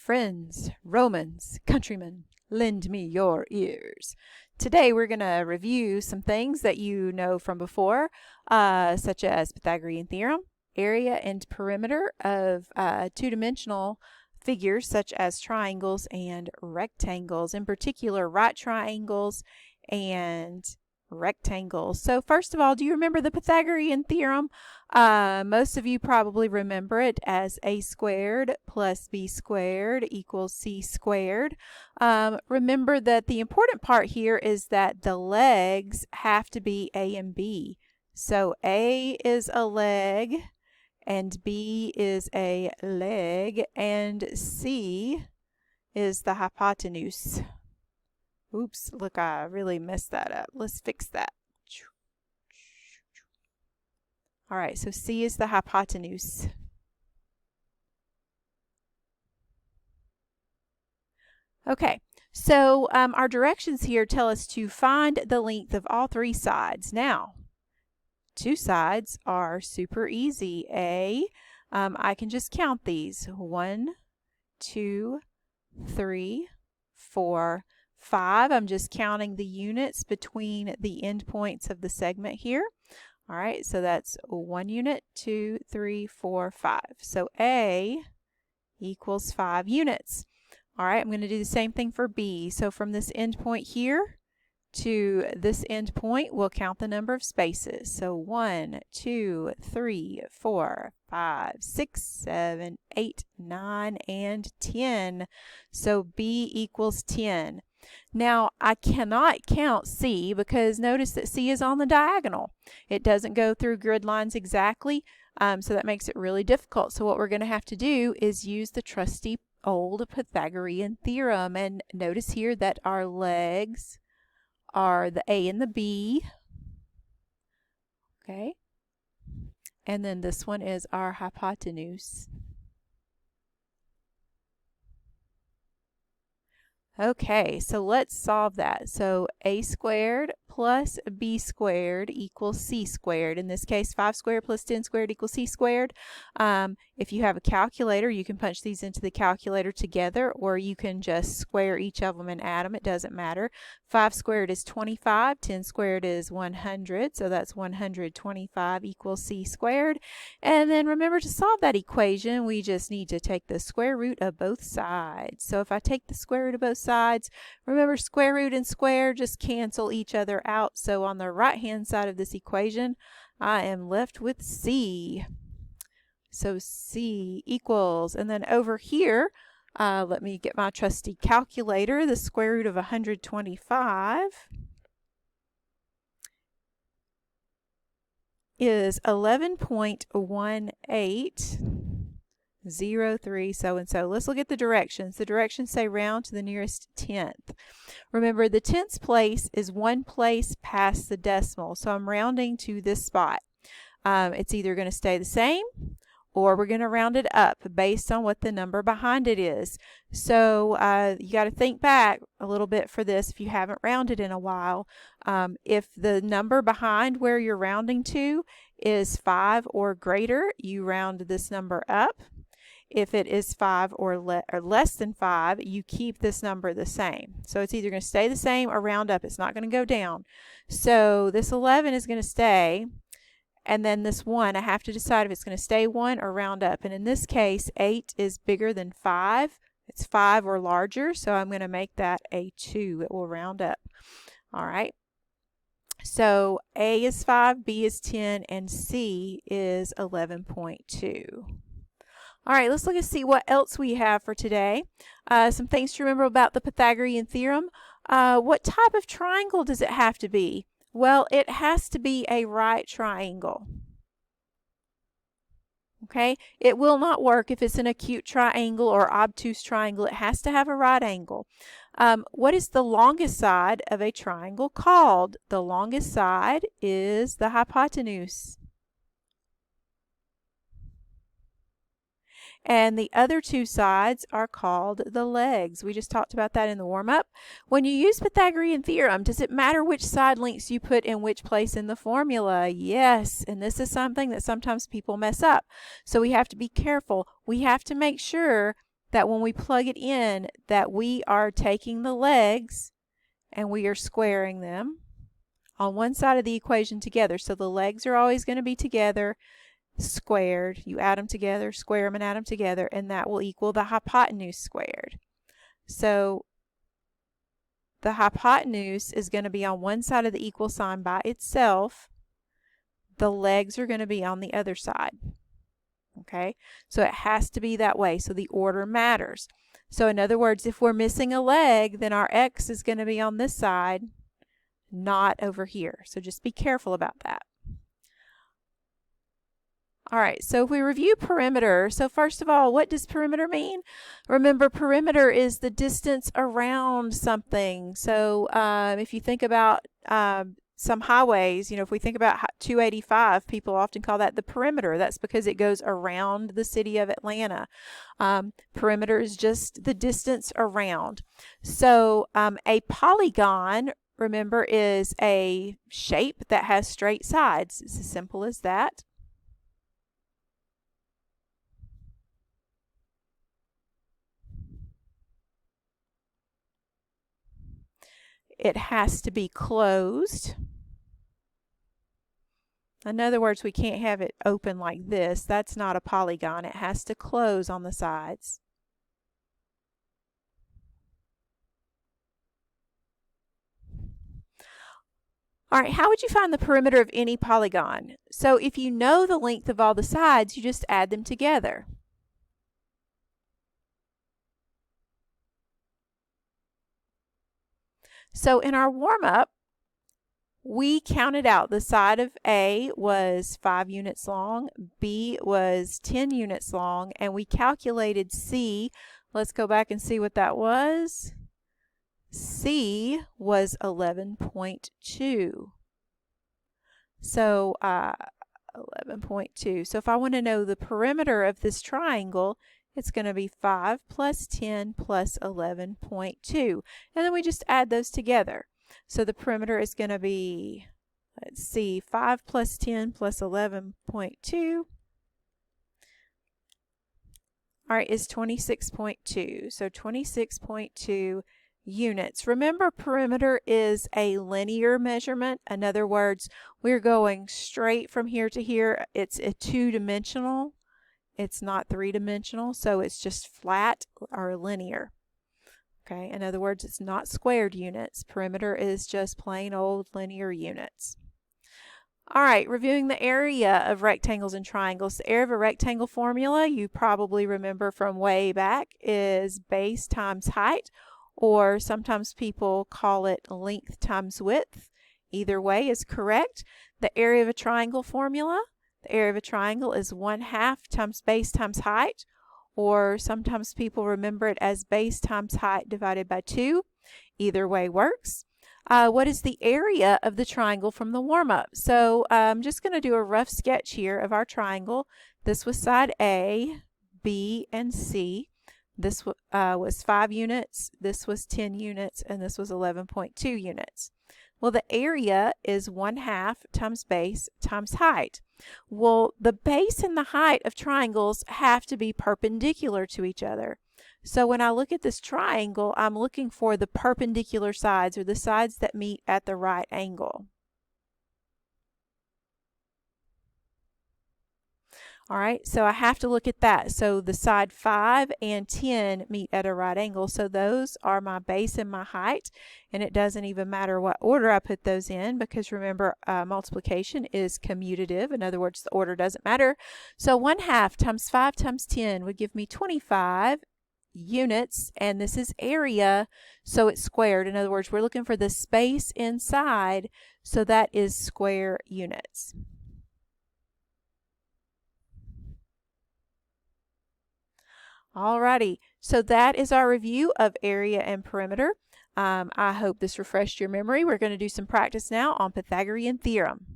Friends, Romans, countrymen, lend me your ears. Today we're going to review some things that you know from before, such as Pythagorean theorem, area and perimeter of two-dimensional figures such as triangles and rectangles, in particular right triangles and rectangles. So first of all, do you remember the Pythagorean theorem? Most of you probably remember it as a squared plus b squared equals c squared. Remember that the important part here is that the legs have to be a and b. So a is a leg and b is a leg and c is the hypotenuse. Oops, look, I really messed that up. Let's fix that. All right, so C is the hypotenuse. Okay, so our directions here tell us to find the length of all three sides. Now, two sides are super easy. I can just count these. 1, 2, 3, 4, 5. I'm just counting the units between the endpoints of the segment here. All right, so that's 1 unit, 2, 3, 4, 5. So A equals 5 units. All right, I'm going to do the same thing for B. So from this endpoint here to this endpoint, we'll count the number of spaces. So 1, 2, 3, 4, 5, 6, 7, 8, 9, and 10. So B equals 10. Now, I cannot count C because notice that C is on the diagonal. It doesn't go through grid lines exactly, so that makes it really difficult. So what we're going to have to do is use the trusty old Pythagorean theorem. And notice here that our legs are the A and the B. Okay. And then this one is our hypotenuse. Okay, so let's solve that. So a squared plus b squared equals c squared. In this case, 5 squared plus 10 squared equals c squared. If you have a calculator, you can punch these into the calculator together, or you can just square each of them and add them. It doesn't matter. 5 squared is 25. 10 squared is 100. So that's 125 equals c squared. And then remember, to solve that equation, we just need to take the square root of both sides. So if I take the square root of both sides, remember, square root and square just cancel each other out. So on the right hand side of this equation, I am left with C. So C equals, and then over here, let me get my trusty calculator. The square root of 125 is 11.1803 so-and-so. Let's look at the directions. The directions say round to the nearest tenth. Remember, the tenths place is one place past the decimal, so I'm rounding to this spot. It's either going to stay the same or we're going to round it up based on what the number behind it is. So you got to think back a little bit for this if you haven't rounded in a while. If the number behind where you're rounding to is 5 or greater, you round this number up. If it is 5 or less than 5, you keep this number the same. So it's either going to stay the same or round up. It's not going to go down. So this 11 is going to stay. And then this 1, I have to decide if it's going to stay 1 or round up. And in this case, 8 is bigger than 5. It's 5 or larger, so I'm going to make that a 2. It will round up. All right. So A is 5, B is 10, and C is 11.2. All right, let's look and see what else we have for today. Some things to remember about the Pythagorean theorem. What type of triangle does it have to be? Well, it has to be a right triangle. Okay, it will not work if it's an acute triangle or obtuse triangle. It has to have a right angle. What is the longest side of a triangle called? The longest side is the hypotenuse. And the other two sides are called the legs. We just talked about that in the warm-up. When you use Pythagorean theorem, does it matter which side lengths you put in which place in the formula? Yes, and this is something that sometimes people mess up. So we have to be careful. We have to make sure that when we plug it in, that we are taking the legs and we are squaring them on one side of the equation together. So the legs are always going to be together, squared. You add them together, square them and add them together, and that will equal the hypotenuse squared. So the hypotenuse is going to be on one side of the equal sign by itself. The legs are going to be on the other side. Okay, so it has to be that way. So the order matters. So in other words, if we're missing a leg, then our x is going to be on this side, not over here. So just be careful about that. All right, so if we review perimeter, so first of all, what does perimeter mean? Remember, perimeter is the distance around something. So if you think about some highways, if we think about 285, people often call that the perimeter. That's because it goes around the city of Atlanta. Perimeter is just the distance around. So a polygon, remember, is a shape that has straight sides. It's as simple as that. It has to be closed. In other words, we can't have it open like this. That's not a polygon. It has to close on the sides. All right, how would you find the perimeter of any polygon? So if you know the length of all the sides, you just add them together. So in our warm-up, we counted out the side of A was 5 units long, B was 10 units long, and we calculated C. Let's go back and see what that was. C was 11.2. So 11.2. So if I want to know the perimeter of this triangle, it's going to be 5 plus 10 plus 11.2. And then we just add those together. So the perimeter is going to be, let's see, 5 plus 10 plus 11.2. All right, is 26.2. So 26.2 units. Remember, perimeter is a linear measurement. In other words, we're going straight from here to here. It's a two-dimensional. It's not three-dimensional, so it's just flat or linear. Okay, in other words, it's not squared units. Perimeter is just plain old linear units. All right, reviewing the area of rectangles and triangles. The area of a rectangle formula, you probably remember from way back, is base times height, or sometimes people call it length times width. Either way is correct. The area of a triangle formula, the area of a triangle is 1/2 times base times height, or sometimes people remember it as base times height divided by 2. Either way works. What is the area of the triangle from the warm-up? So I'm just going to do a rough sketch here of our triangle. This was side A, B, and C. This was 5 units, this was 10 units, and this was 11.2 units. Well, the area is 1/2 times base times height. Well, the base and the height of triangles have to be perpendicular to each other. So when I look at this triangle, I'm looking for the perpendicular sides, or the sides that meet at the right angle. All right, so I have to look at that. So the side 5 and 10 meet at a right angle. So those are my base and my height. And it doesn't even matter what order I put those in, because remember, multiplication is commutative. In other words, the order doesn't matter. So 1/2 times 5 times 10 would give me 25 units. And this is area, so it's squared. In other words, we're looking for the space inside. So that is square units. Alrighty, so that is our review of area and perimeter. I hope this refreshed your memory. We're going to do some practice now on Pythagorean theorem.